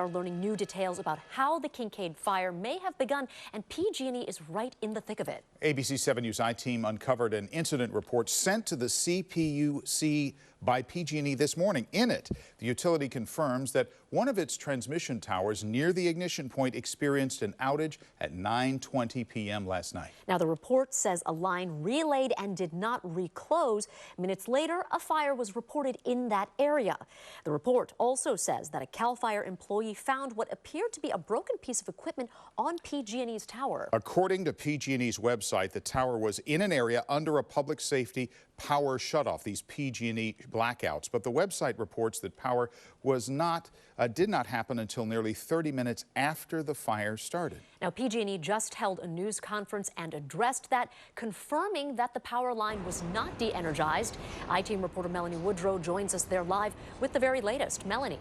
Are learning new details about how the Kincade Fire may have begun, and PG&E is right in the thick of it. ABC 7 News I-Team uncovered an incident report sent to the CPUC by PG&E this morning. In it, the utility confirms that one of its transmission towers near the ignition point experienced an outage at 9:20 p.m. last night. Now, the report says a line relayed and did not reclose. Minutes later, a fire was reported in that area. The report also says that a CAL FIRE employee found what appeared to be a broken piece of equipment on PG&E's tower. According to PG&E's website, the tower was in an area under a public safety power shutoff, these PG&E blackouts. But the website reports that power did not happen until nearly 30 minutes after the fire started. Now, PG&E just held a news conference and addressed that, confirming that the power line was not de-energized. I-Team reporter Melanie Woodrow joins us there live with the very latest. Melanie.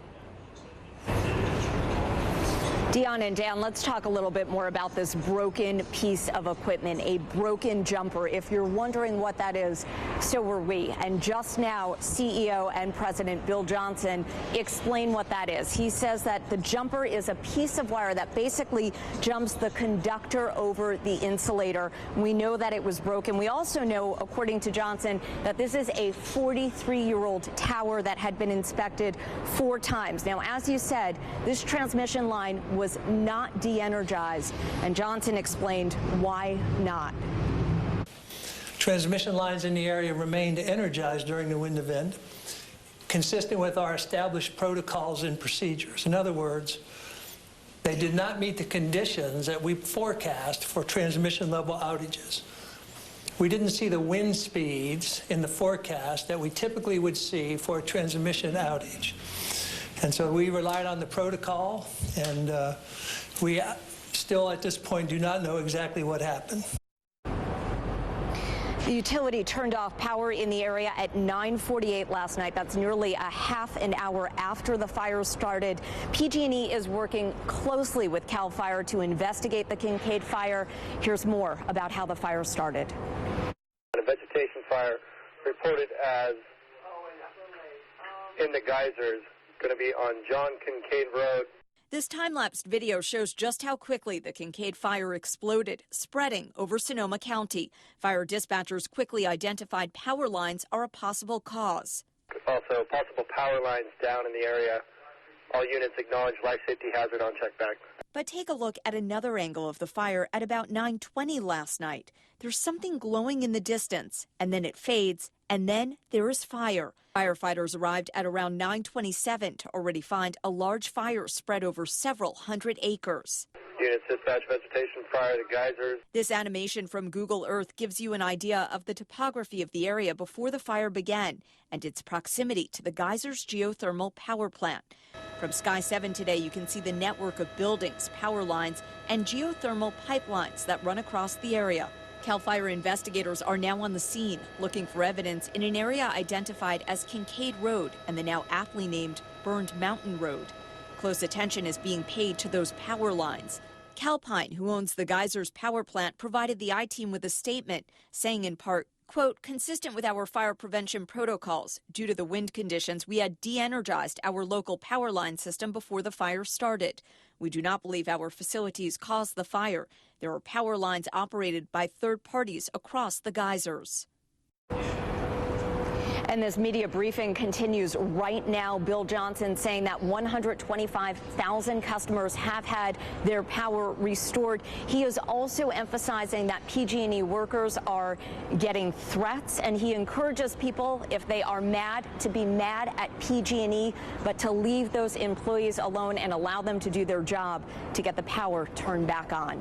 Dion and Dan, let's talk a little bit more about this broken piece of equipment, a broken jumper. If you're wondering what that is, so were we. And just now, CEO and President Bill Johnson explained what that is. He says that the jumper is a piece of wire that basically jumps the conductor over the insulator. We know that it was broken. We also know, according to Johnson, that this is a 43-year-old tower that had been inspected 4 times. Now, as you said, this transmission line was not de-energized, and Johnson explained why not. Transmission lines in the area remained energized during the wind event, consistent with our established protocols and procedures. In other words, they did not meet the conditions that we forecast for transmission level outages. We didn't see the wind speeds in the forecast that we typically would see for a transmission outage. And so we relied on the protocol, and we still at this point do not know exactly what happened. The utility turned off power in the area at 9:48 last night. That's nearly a half an hour after the fire started. PG&E is working closely with CAL FIRE to investigate the Kincade Fire. Here's more about how the fire started. A vegetation fire reported as in the geysers, going to be on John Kincade Road. This time-lapsed video shows just how quickly the Kincade Fire exploded, spreading over Sonoma County. Fire dispatchers quickly identified power lines are a possible cause. Also, possible power lines down in the area. All units acknowledge life safety hazard on check back. But take a look at another angle of the fire at about 9:20 last night. There's something glowing in the distance, and then it fades, and then there is fire. Firefighters arrived at around 9:27 to already find a large fire spread over several hundred acres. Units dispatch vegetation fire to geysers. This animation from Google Earth gives you an idea of the topography of the area before the fire began and its proximity to the geysers geothermal power plant. From Sky 7 today, you can see the network of buildings, power lines, and geothermal pipelines that run across the area. CAL FIRE investigators are now on the scene, looking for evidence in an area identified as Kincade Road and the now aptly named Burned Mountain Road. Close attention is being paid to those power lines. Calpine, who owns the geysers power plant, provided the I-Team with a statement saying in part, quote, consistent with our fire prevention protocols, due to the wind conditions, we had de-energized our local power line system before the fire started. We do not believe our facilities caused the fire. There are power lines operated by third parties across the geysers. And this media briefing continues right now. Bill Johnson saying that 125,000 customers have had their power restored. He is also emphasizing that PG&E workers are getting threats, and he encourages people, if they are mad, to be mad at PG&E, but to leave those employees alone and allow them to do their job to get the power turned back on.